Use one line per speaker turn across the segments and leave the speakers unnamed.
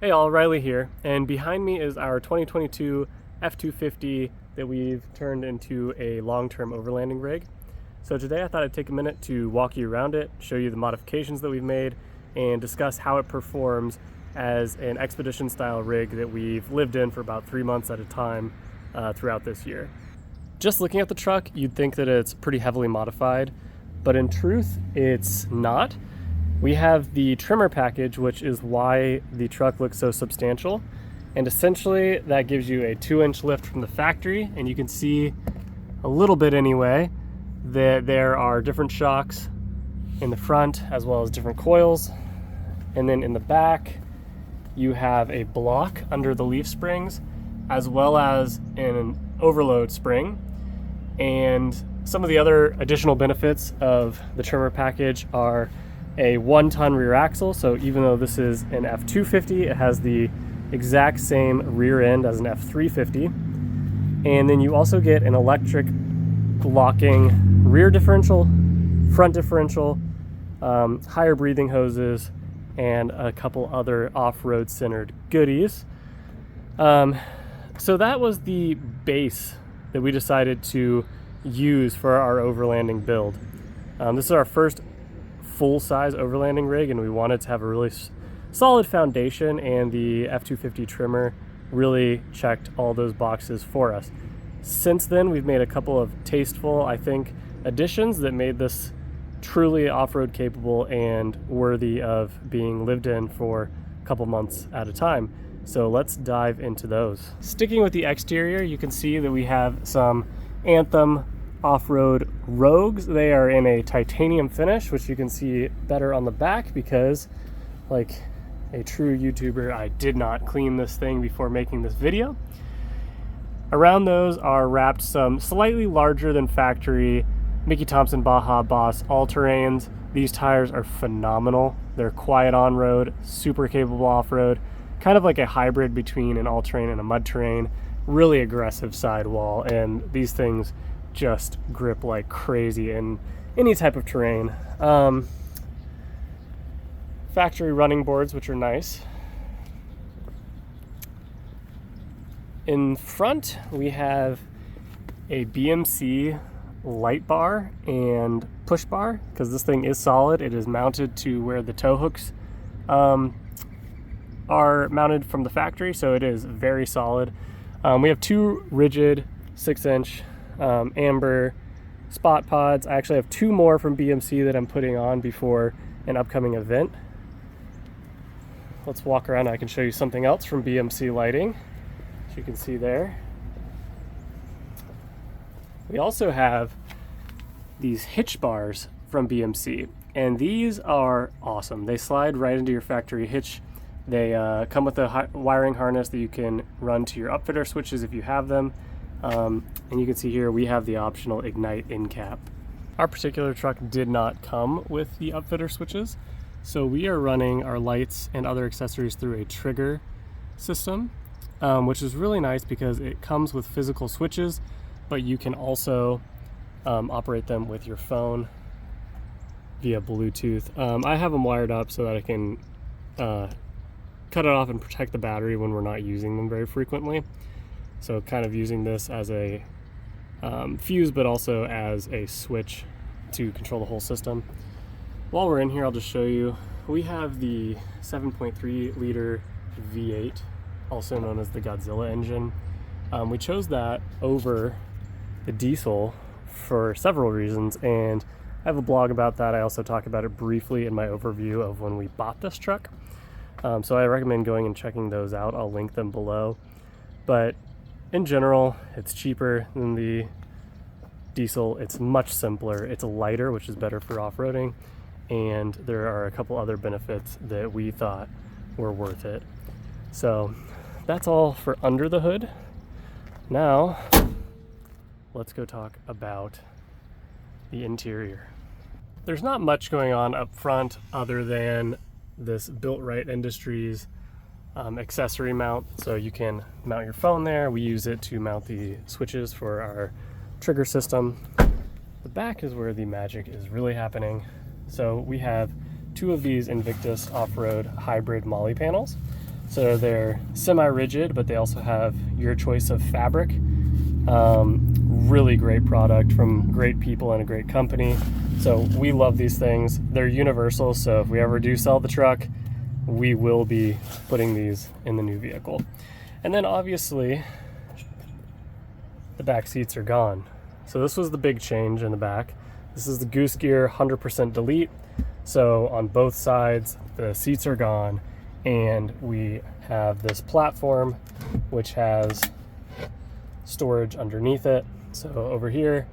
Hey all, Riley here, and behind me is our 2022 F250 that we've turned into a long-term overlanding rig. So today I thought I'd take a minute to walk you around it, show you the modifications that we've made, and discuss how it performs as an expedition style rig that we've lived in for about 3 months at a time throughout this year. Just looking at the truck, you'd think that it's pretty heavily modified, but in truth, it's not. We have the trimmer package, which is why the truck looks so substantial. And essentially that gives you a 2-inch lift from the factory. And you can see a little bit anyway, that there are different shocks in the front as well as different coils. And then in the back, you have a block under the leaf springs, as well as an overload spring. And some of the other additional benefits of the trimmer package are a 1-ton rear axle. So even though this is an F250, it has the exact same rear end as an F350. And then you also get an electric locking rear differential, front differential, higher breathing hoses, and a couple other off-road centered goodies. So that was the base that we decided to use for our overlanding build. This is our first full-size overlanding rig, and we wanted to have a really solid foundation, and the F250 trimmer really checked all those boxes for us. Since then, we've made a couple of tasteful, I think, additions that made this truly off-road capable and worthy of being lived in for a couple months at a time. So let's dive into those. Sticking with the exterior, you can see that we have some Anthem off-road Rogues. They are in a titanium finish, which you can see better on the back because, like a true YouTuber, I did not clean this thing before making this video. Around those are wrapped some slightly larger than factory Mickey Thompson Baja Boss all-terrains. These tires are phenomenal. They're quiet on-road, super capable off-road, kind of like a hybrid between an all-terrain and a mud terrain. Really aggressive sidewall, and these things just grip like crazy in any type of terrain. Factory running boards, which are nice. In front, we have a BMC light bar and push bar, because this thing is solid. It is mounted to where the tow hooks are mounted from the factory, so it is very solid. We have 2 rigid 6-inch amber spot pods. I actually have 2 more from BMC that I'm putting on before an upcoming event. Let's walk around. I can show you something else from BMC lighting, as you can see there. We also have these hitch bars from BMC, and these are awesome. They slide right into your factory hitch. They come with a wiring harness that you can run to your upfitter switches if you have them. And you can see here we have the optional Ignite in cap. Our particular truck did not come with the upfitter switches, so we are running our lights and other accessories through a trigger system, which is really nice because it comes with physical switches, but you can also operate them with your phone via Bluetooth. I have them wired up so that I can cut it off and protect the battery when we're not using them very frequently. So kind of using this as a fuse, but also as a switch to control the whole system. While we're in here, I'll just show you, we have the 7.3 liter V8, also known as the Godzilla engine. We chose that over the diesel for several reasons, and I have a blog about that. I also talk about it briefly in my overview of when we bought this truck. So I recommend going and checking those out. I'll link them below. But in general, it's cheaper than the diesel. It's much simpler. It's lighter, which is better for off-roading. And there are a couple other benefits that we thought were worth it. So that's all for under the hood. Now, let's go talk about the interior. There's not much going on up front other than this Built Right Industries accessory mount. So you can mount your phone there. We use it to mount the switches for our trigger system. The back is where the magic is really happening. So we have 2 of these Invictus off-road hybrid Molly panels. So they're semi-rigid, but they also have your choice of fabric. Really great product from great people and a great company. So we love these things. They're universal, so if we ever do sell the truck, we will be putting these in the new vehicle. And then obviously, the back seats are gone. So this was the big change in the back. This is the Goose Gear 100% delete. So on both sides, the seats are gone, and we have this platform which has storage underneath it. So over here,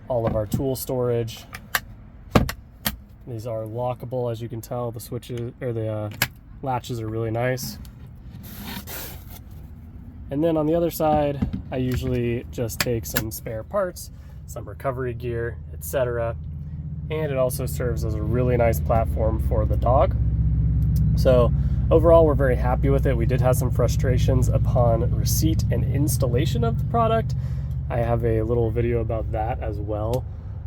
all of our tool storage. These are lockable, as you can tell. The switches or the latches are really nice. And then on the other side, I usually just take some spare parts, some recovery gear, etc. And it also serves as a really nice platform for the dog. So overall, we're very happy with it. We did have some frustrations upon receipt and installation of the product. I have a little video about that as well.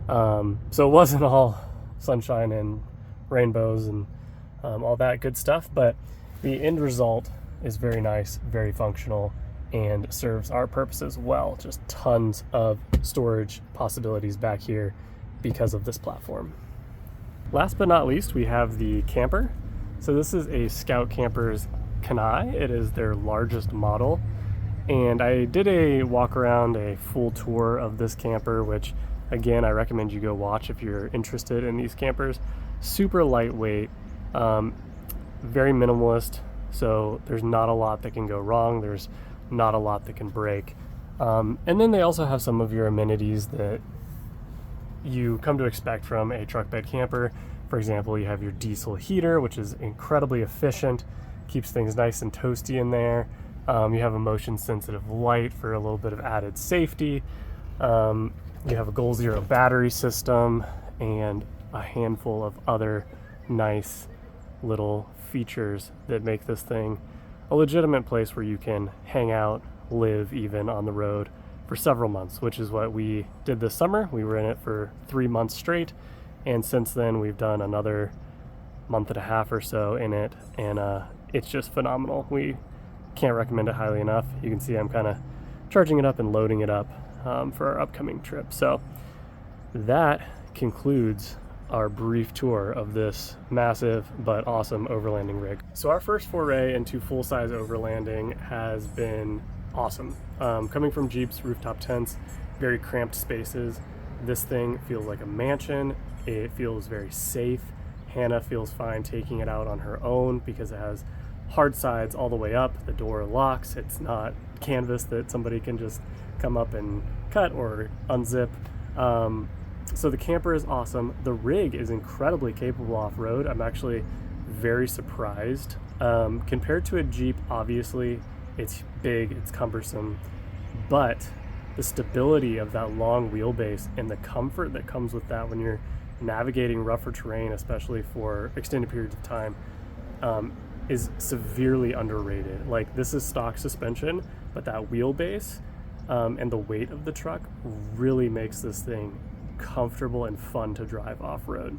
So it wasn't all sunshine and rainbows and all that good stuff, but the end result is very nice, very functional, and serves our purposes well. Just tons of storage possibilities back here because of this platform. Last but not least, we have the camper. So this is a Scout Camper's Kenai. It is their largest model. And I did a walk around, a full tour of this camper, which again, I recommend you go watch if you're interested in these campers. Super lightweight, very minimalist. So there's not a lot that can go wrong. There's not a lot that can break. And then they also have some of your amenities that you come to expect from a truck bed camper. For example, you have your diesel heater, which is incredibly efficient, keeps things nice and toasty in there. You have a motion sensitive light for a little bit of added safety. You have a Goal Zero battery system and a handful of other nice little features that make this thing a legitimate place where you can hang out, live even on the road for several months, which is what we did this summer. We were in it for 3 months straight, and since then we've done another month and a half or so in it, and it's just phenomenal. We can't recommend it highly enough. You can see I'm kind of charging it up and loading it up for our upcoming trip. So that concludes our brief tour of this massive but awesome overlanding rig. So our first foray into full-size overlanding has been awesome. Coming from Jeep's rooftop tents, very cramped spaces, this thing feels like a mansion. It feels very safe. Hannah feels fine taking it out on her own because it has hard sides all the way up. The door locks. It's not canvas that somebody can just come up and cut or unzip. So the camper is awesome. The rig is incredibly capable off-road. I'm actually very surprised. Compared to a Jeep, obviously, it's big, it's cumbersome, but the stability of that long wheelbase and the comfort that comes with that when you're navigating rougher terrain, especially for extended periods of time, is severely underrated. Like, this is stock suspension, but that wheelbase and the weight of the truck really makes this thing comfortable and fun to drive off-road.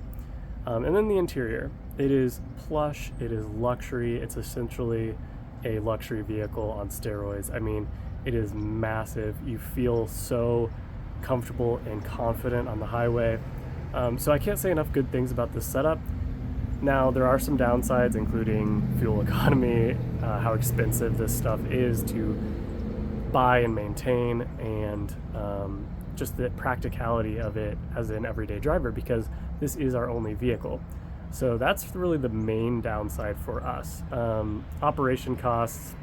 And then the interior, it is plush, it is luxury, it's essentially a luxury vehicle on steroids. I mean, it is massive. You feel so comfortable and confident on the highway. So I can't say enough good things about this setup. Now, there are some downsides, including fuel economy, how expensive this stuff is to buy and maintain, and just the practicality of it as an everyday driver, because this is our only vehicle. So that's really the main downside for us. Operation costs,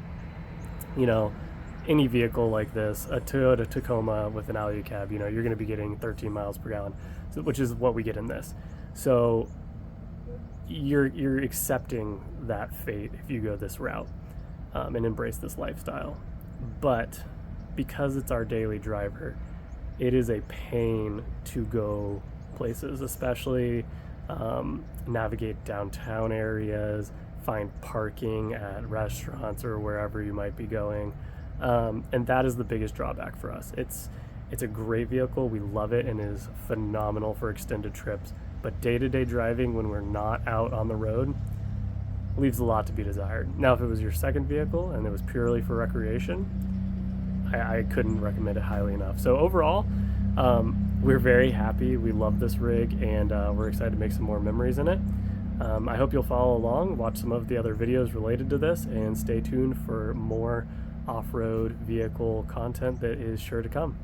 you know, any vehicle like this, a Toyota Tacoma with an Alu cab, you know, you're going to be getting 13 miles per gallon, which is what we get in this. So you're accepting that fate if you go this route and embrace this lifestyle. But because it's our daily driver, it is a pain to go places, especially navigate downtown areas, find parking at restaurants or wherever you might be going. And that is the biggest drawback for us. It's a great vehicle. We love it and it is phenomenal for extended trips. But day-to-day driving, when we're not out on the road, leaves a lot to be desired. Now, if it was your second vehicle and it was purely for recreation, I couldn't recommend it highly enough. So overall, we're very happy. We love this rig, and we're excited to make some more memories in it. I hope you'll follow along, watch some of the other videos related to this, and stay tuned for more off-road vehicle content that is sure to come.